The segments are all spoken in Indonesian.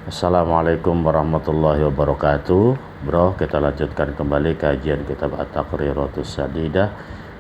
Assalamualaikum warahmatullahi wabarakatuh. Bro, kita lanjutkan kembali kajian kitab At-Taqriratus Sadidah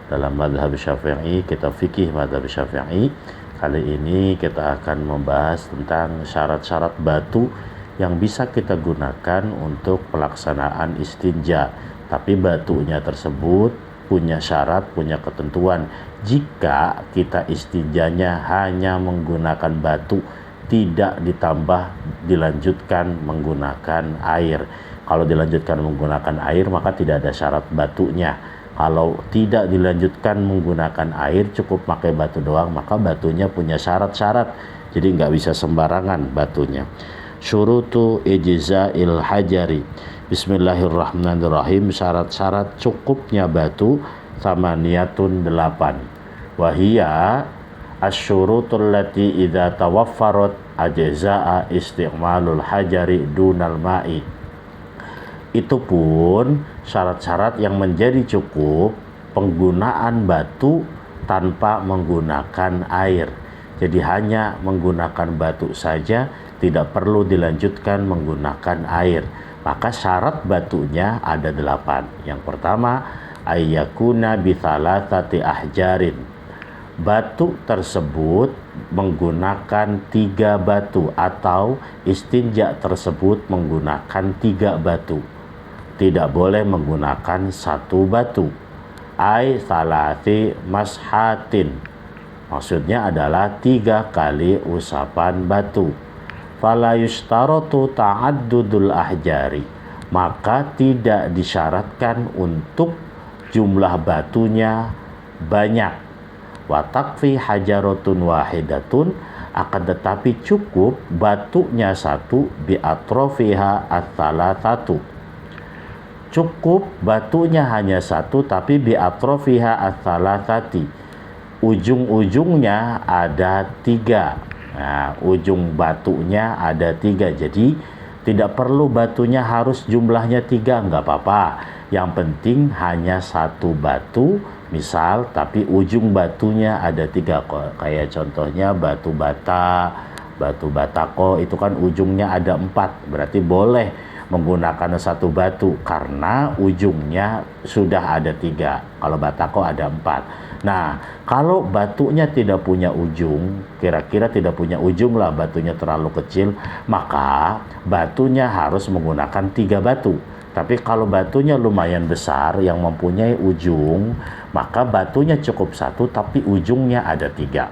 dalam madhab Syafi'i, kitab fikih madhab Syafi'i. Kali ini kita akan membahas tentang syarat-syarat batu yang bisa kita gunakan untuk pelaksanaan istinja. Tapi batunya tersebut punya syarat, punya ketentuan. Jika kita istinjanya hanya menggunakan batu, tidak ditambah dilanjutkan menggunakan air. Kalau dilanjutkan menggunakan air maka tidak ada syarat batunya. Kalau tidak dilanjutkan menggunakan air, cukup pakai batu doang, maka batunya punya syarat-syarat. Jadi nggak bisa sembarangan batunya. Syurutu ijza'il hajari. Bismillahirrahmanirrahim. Syarat-syarat cukupnya batu samaniyatun 8. Wahia asyurutul lati idza tawaffarat ajza'a isti'malul hajari dunal ma'i. Itu pun syarat-syarat yang menjadi cukup penggunaan batu tanpa menggunakan air. Jadi hanya menggunakan batu saja, tidak perlu dilanjutkan menggunakan air. Maka syarat batunya ada 8. Yang pertama, ayyakuna bithalathati ahjarin. Batu tersebut menggunakan 3 batu, atau istinja tersebut menggunakan 3 batu. Tidak boleh menggunakan 1 batu. Ai salati mashatin. Maksudnya adalah 3 kali usapan batu. Fala yushtaratu ta'addudul ahjari. Maka tidak disyaratkan untuk jumlah batunya banyak. Wa takfi hajaratun wahidatun, akan tetapi cukup batunya 1 bi atrofiha ats-tsalatsatu. Cukup batunya hanya 1 tapi bi atrofiha ats-tsalatsati. Ujung-ujungnya ada 3. Nah, ujung batunya ada 3. Jadi tidak perlu batunya harus jumlahnya 3, nggak apa-apa. Yang penting hanya 1 batu, misal, tapi ujung batunya ada 3. Kayak contohnya batu bata, batu batako, itu kan ujungnya ada 4. Berarti boleh menggunakan 1 batu karena ujungnya sudah ada 3. Kalau batako ada 4. Nah, kalau batunya tidak punya ujung, kira-kira tidak punya ujung lah, batunya terlalu kecil, maka batunya harus menggunakan 3 batu. Tapi kalau batunya lumayan besar yang mempunyai ujung, maka batunya cukup 1 tapi ujungnya ada 3.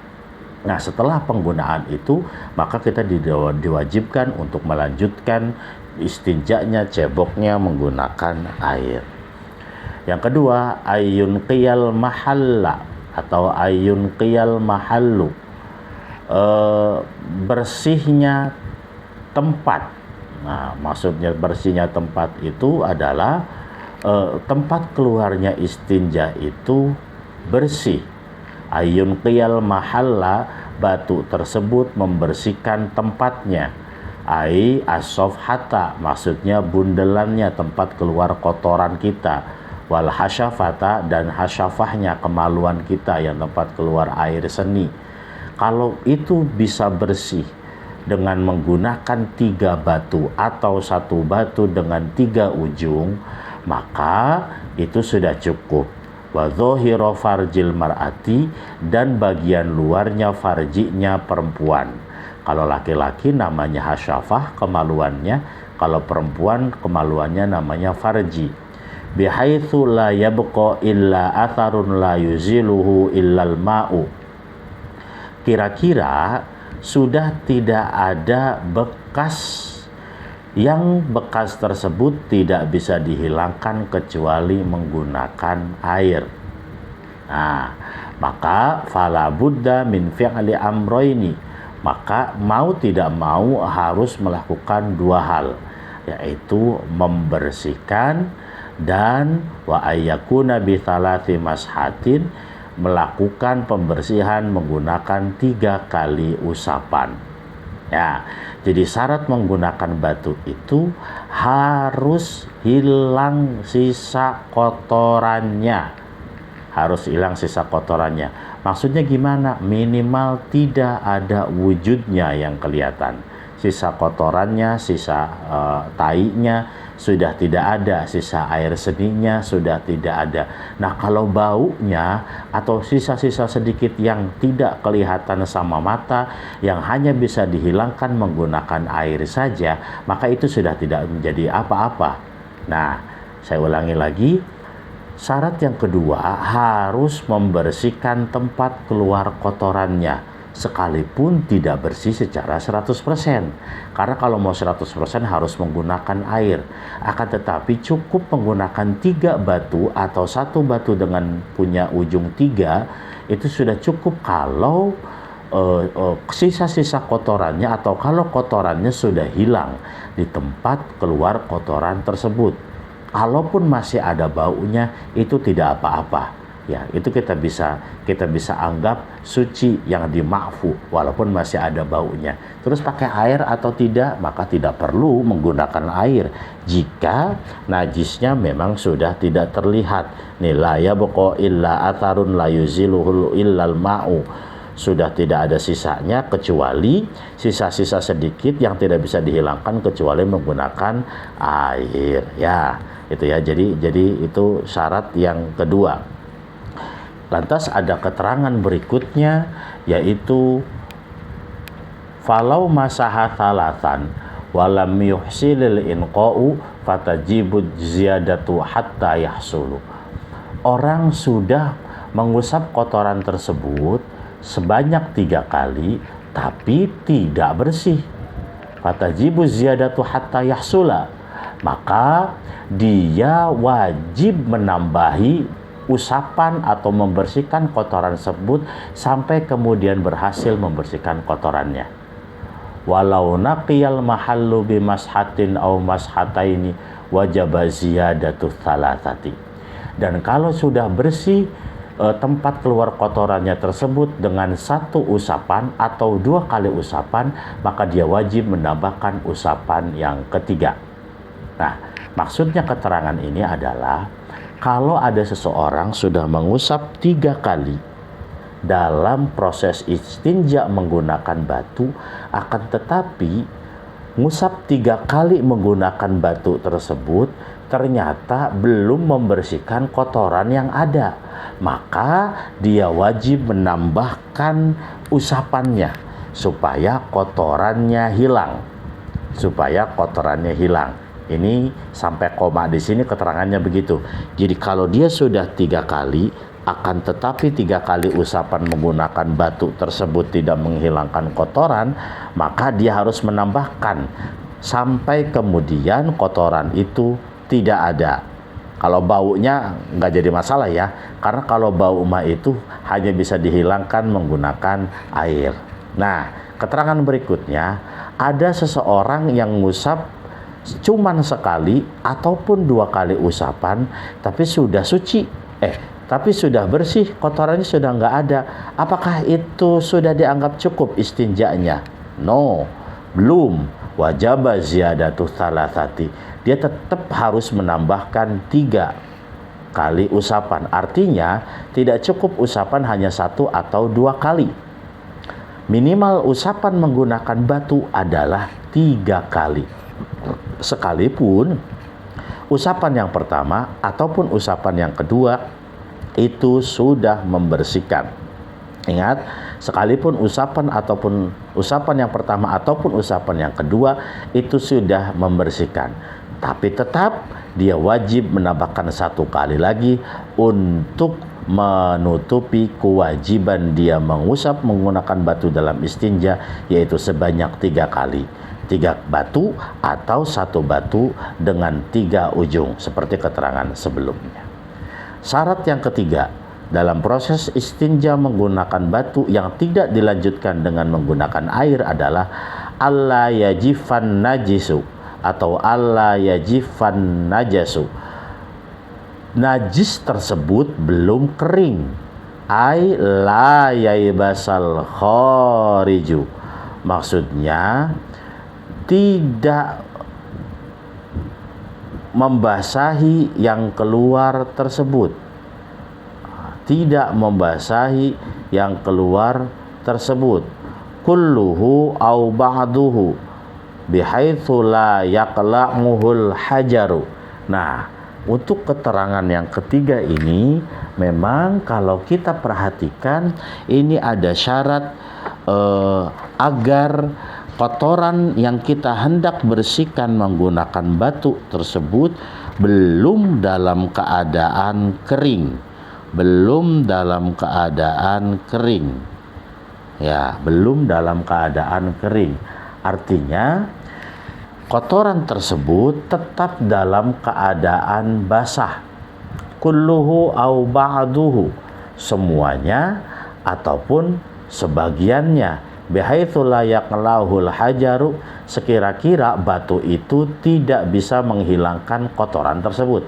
Nah, setelah penggunaan itu, maka kita diwajibkan untuk melanjutkan istinjanya, ceboknya menggunakan air. Yang kedua, ayyun qiyal mahalla atau ayyun qiyal mahallu. Bersihnya tempat. Nah, maksudnya bersihnya tempat itu adalah tempat keluarnya istinja itu bersih. Ayyun qiyal mahalla, batu tersebut membersihkan tempatnya. Ai as-safhata, maksudnya bundelannya, tempat keluar kotoran kita. Wal hasyafata, dan hasyafahnya, kemaluan kita yang tempat keluar air seni. Kalau itu bisa bersih dengan menggunakan 3 batu atau 1 batu dengan 3 ujung, maka itu sudah cukup. Wa dhohiro farjil mar'ati, dan bagian luarnya farjinya perempuan. Kalau laki-laki namanya hasyafah, kemaluannya. Kalau perempuan kemaluannya namanya farji. Bihaitsu la yabqa illa atharun la yuziluhu illal ma'u. Kira-kira sudah tidak ada bekas, yang bekas tersebut tidak bisa dihilangkan kecuali menggunakan air. Nah, maka fala budda min fi'li amroini. Maka mau tidak mau harus melakukan 2 hal, yaitu membersihkan dan wa ayyakuna bi thalathi mashatin, melakukan pembersihan menggunakan 3 kali usapan. Ya, jadi syarat menggunakan batu itu harus hilang sisa kotorannya. Harus hilang sisa kotorannya. Maksudnya gimana? Minimal tidak ada wujudnya yang kelihatan. sisa kotorannya, sisa tainya sudah tidak ada, sisa air seninya sudah tidak ada. Nah, kalau baunya atau sisa-sisa sedikit yang tidak kelihatan sama mata, yang hanya bisa dihilangkan menggunakan air saja, maka itu sudah tidak menjadi apa-apa. Nah, saya ulangi lagi, syarat yang kedua harus membersihkan tempat keluar kotorannya, sekalipun tidak bersih secara 100%. Karena kalau mau 100% harus menggunakan air. Akan tetapi cukup menggunakan 3 batu atau 1 batu dengan punya ujung 3, itu sudah cukup kalau sisa-sisa kotorannya atau kalau kotorannya sudah hilang di tempat keluar kotoran tersebut. Kalaupun masih ada baunya, itu tidak apa-apa. Ya, itu kita bisa anggap suci yang dima'fu walaupun masih ada baunya. Terus pakai air atau tidak, maka tidak perlu menggunakan air jika najisnya memang sudah tidak terlihat. Nih, la yabqa illa atharun la yuziluhu illal ma'u. Sudah tidak ada sisanya kecuali sisa-sisa sedikit yang tidak bisa dihilangkan kecuali menggunakan air. Ya, itu ya. Jadi itu syarat yang kedua. Lantas ada keterangan berikutnya, yaitu falau masaha thalathan walam yuhsilil inqa'u fatajibud ziyadatu hatta yahsulu. Orang sudah mengusap kotoran tersebut sebanyak 3 kali tapi tidak bersih. Fatajibud ziyadatu hatta yahsula. Maka dia wajib menambahi usapan atau membersihkan kotoran tersebut sampai kemudian berhasil membersihkan kotorannya. Walau naqiyal mahallu bimashatin aw mashataini wajaba ziyadatu thalathati. Dan kalau sudah bersih tempat keluar kotorannya tersebut dengan 1 usapan atau 2 kali usapan, maka dia wajib menambahkan usapan yang ketiga. Nah, maksudnya keterangan ini adalah kalau ada seseorang sudah mengusap 3 kali dalam proses istinja menggunakan batu, akan tetapi ngusap 3 kali menggunakan batu tersebut ternyata belum membersihkan kotoran yang ada, maka dia wajib menambahkan usapannya supaya kotorannya hilang. Ini sampai koma di sini keterangannya begitu. Jadi kalau dia sudah 3 kali, akan tetapi 3 kali usapan menggunakan batu tersebut tidak menghilangkan kotoran, maka dia harus menambahkan sampai kemudian kotoran itu tidak ada. Kalau baunya nggak jadi masalah ya, karena kalau bau mah itu hanya bisa dihilangkan menggunakan air. Nah, keterangan berikutnya, ada seseorang yang ngusap cuman sekali ataupun 2 kali usapan tapi sudah suci, tapi sudah bersih, kotorannya sudah nggak ada. Apakah itu sudah dianggap cukup istinjanya? No, belum. Wajaba ziyadatu thalathati. Dia tetap harus menambahkan 3 kali usapan. Artinya tidak cukup usapan hanya 1 atau 2 kali. Minimal usapan menggunakan batu adalah 3 kali. Sekalipun usapan yang pertama ataupun usapan yang kedua itu sudah membersihkan. Ingat, sekalipun usapan yang pertama ataupun usapan yang kedua itu sudah membersihkan, tapi tetap dia wajib menambahkan 1 kali lagi untuk menutupi kewajiban dia mengusap menggunakan batu dalam istinja, yaitu sebanyak 3 kali. 3 batu atau 1 batu dengan 3 ujung seperti keterangan sebelumnya. Syarat yang ketiga dalam proses istinja menggunakan batu yang tidak dilanjutkan dengan menggunakan air adalah alla yajifan najisu atau alla yajifan najasu. Najis tersebut belum kering. Ai la yaibasal khariju. Maksudnya tidak membasahi yang keluar tersebut. Tidak membasahi yang keluar tersebut. Kulluhu au ba'duhu bihaitsu la yaqla'uhul hajaru. Nah, untuk keterangan yang ketiga ini memang kalau kita perhatikan ini ada syarat agar kotoran yang kita hendak bersihkan menggunakan batu tersebut belum dalam keadaan kering. Belum dalam keadaan kering. Ya, belum dalam keadaan kering. Artinya kotoran tersebut tetap dalam keadaan basah. Kulluhu au ba'duhu, semuanya ataupun sebagiannya. Bihaitsu la yaqla'uhul hajaru, sekira-kira batu itu tidak bisa menghilangkan kotoran tersebut.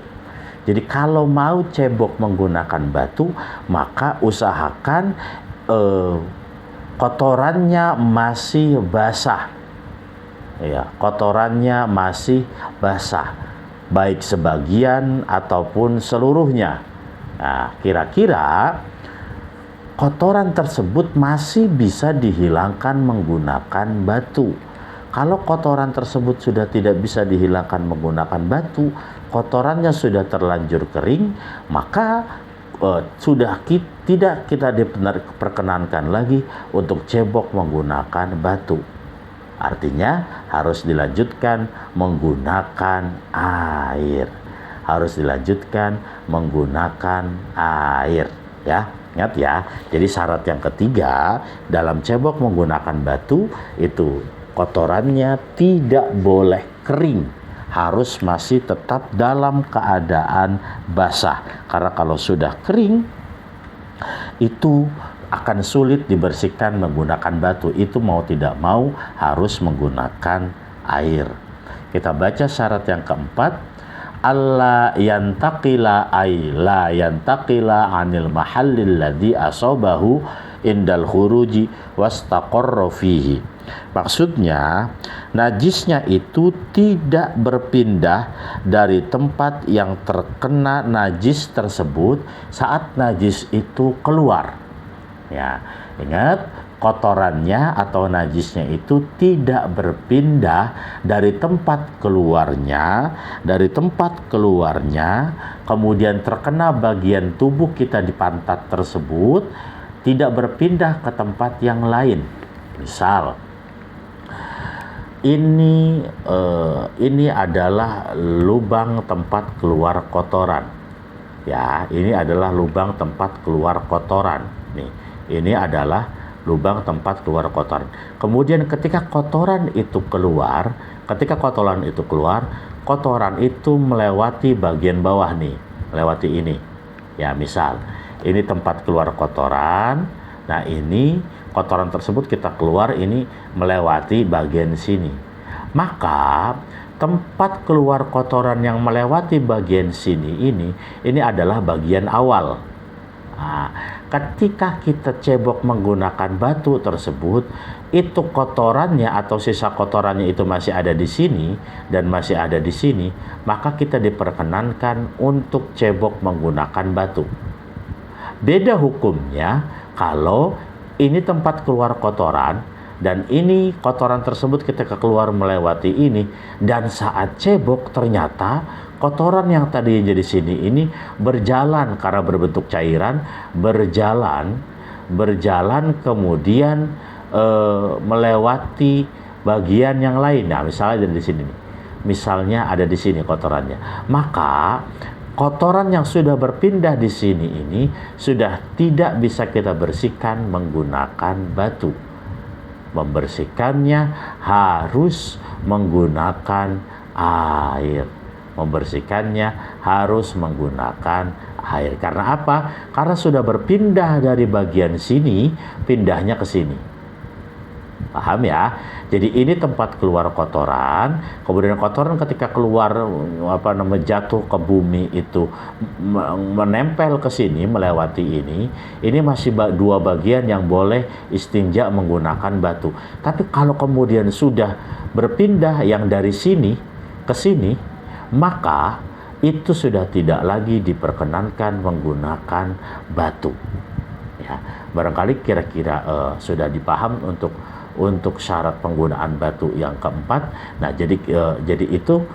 Jadi kalau mau cebok menggunakan batu, maka usahakan kotorannya masih basah. Ya, kotorannya masih basah, baik sebagian ataupun seluruhnya. Nah, kira-kira kotoran tersebut masih bisa dihilangkan menggunakan batu. Kalau kotoran tersebut sudah tidak bisa dihilangkan menggunakan batu, kotorannya sudah terlanjur kering, maka tidak kita diperkenankan lagi untuk cebok menggunakan batu. Artinya harus dilanjutkan menggunakan air. Harus dilanjutkan menggunakan air, ya. Ingat ya. Jadi syarat yang ketiga dalam cebok menggunakan batu itu kotorannya tidak boleh kering. Harus masih tetap dalam keadaan basah. Karena kalau sudah kering itu akan sulit dibersihkan menggunakan batu. Itu mau tidak mau harus menggunakan air. Kita baca syarat yang keempat. Allah yantaqila ay la yantaqila anil mahallil ladzi asabahu indal khuruji wastaqarra fihi. Maksudnya najisnya itu tidak berpindah dari tempat yang terkena najis tersebut saat najis itu keluar. Ya, ingat kotorannya atau najisnya itu tidak berpindah dari tempat keluarnya, kemudian terkena bagian tubuh kita di pantat tersebut, tidak berpindah ke tempat yang lain. Misal, ini adalah lubang tempat keluar kotoran. Ya, ini adalah lubang tempat keluar kotoran. Nih, ini adalah lubang tempat keluar kotoran. Kemudian ketika kotoran itu keluar, kotoran itu melewati bagian bawah nih, melewati ini. Ya, misal ini tempat keluar kotoran. Nah, ini kotoran tersebut kita keluar ini melewati bagian sini. Maka tempat keluar kotoran yang melewati bagian sini ini adalah bagian awal. Nah, ketika kita cebok menggunakan batu tersebut, itu kotorannya atau sisa kotorannya itu masih ada di sini dan masih ada di sini, maka kita diperkenankan untuk cebok menggunakan batu. Beda hukumnya kalau ini tempat keluar kotoran dan ini kotoran tersebut ketika keluar melewati ini, dan saat cebok ternyata kotoran yang tadi jadi sini ini berjalan karena berbentuk cairan, berjalan kemudian melewati bagian yang lain. Nah, misalnya ada di sini nih. Misalnya ada di sini kotorannya. Maka kotoran yang sudah berpindah di sini ini sudah tidak bisa kita bersihkan menggunakan batu. Membersihkannya harus menggunakan air. Karena apa? Karena sudah berpindah dari bagian sini, pindahnya ke sini. Paham ya? Jadi ini tempat keluar kotoran, kemudian kotoran ketika keluar jatuh ke bumi itu menempel ke sini, melewati ini masih dua bagian yang boleh istinja menggunakan batu. Tapi kalau kemudian sudah berpindah yang dari sini ke sini, maka itu sudah tidak lagi diperkenankan menggunakan batu. Ya, barangkali kira-kira sudah dipaham untuk untuk syarat penggunaan batu yang keempat. Nah, jadi itu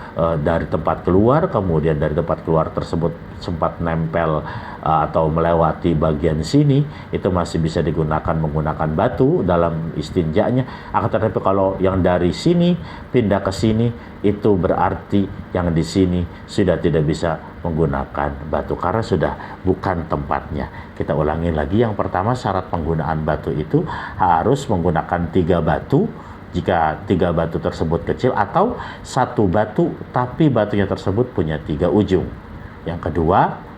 dari tempat keluar, kemudian dari tempat keluar tersebut sempat nempel atau melewati bagian sini, itu masih bisa digunakan menggunakan batu dalam istinjanya. Akan tetapi kalau yang dari sini pindah ke sini, itu berarti yang di sini sudah tidak bisa menggunakan batu karena sudah bukan tempatnya. Kita ulangi lagi, yang pertama syarat penggunaan batu itu harus menggunakan 3 batu jika 3 batu tersebut kecil, atau 1 batu tapi batunya tersebut punya 3 ujung. Yang kedua,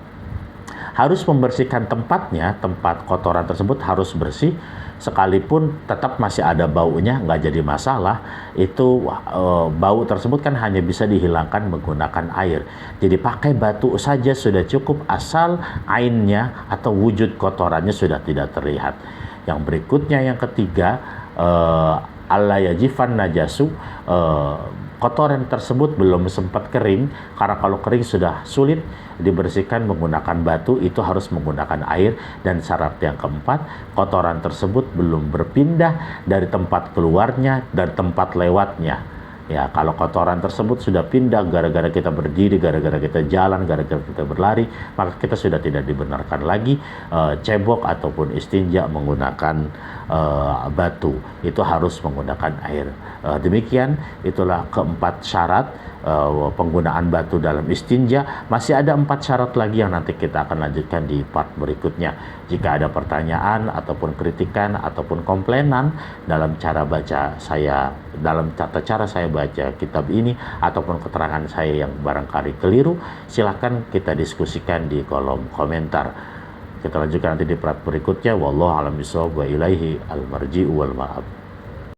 harus membersihkan tempatnya, tempat kotoran tersebut harus bersih, sekalipun tetap masih ada baunya nggak jadi masalah. Itu bau tersebut kan hanya bisa dihilangkan menggunakan air. Jadi pakai batu saja sudah cukup asal ainnya atau wujud kotorannya sudah tidak terlihat. Yang berikutnya, yang ketiga, alla yajifan najasu, kotoran tersebut belum sempat kering, karena kalau kering sudah sulit dibersihkan menggunakan batu, itu harus menggunakan air. Dan syarat yang keempat, kotoran tersebut belum berpindah dari tempat keluarnya dan tempat lewatnya. Ya, kalau kotoran tersebut sudah pindah gara-gara kita berdiri, gara-gara kita jalan, gara-gara kita berlari, maka kita sudah tidak dibenarkan lagi cebok ataupun istinja menggunakan batu. Itu harus menggunakan air. Demikian, itulah keempat syarat penggunaan batu dalam istinja. Masih ada 4 syarat lagi yang nanti kita akan lanjutkan di part berikutnya. Jika ada pertanyaan ataupun kritikan ataupun komplainan dalam cara baca saya, dalam tata cara saya baca kitab ini, ataupun keterangan saya yang barangkali keliru, silahkan kita diskusikan di kolom komentar. Kita lanjutkan nanti di part berikutnya. Wallahu a'lam bishawab wa ilaihi al-marji'u wal ma'ab.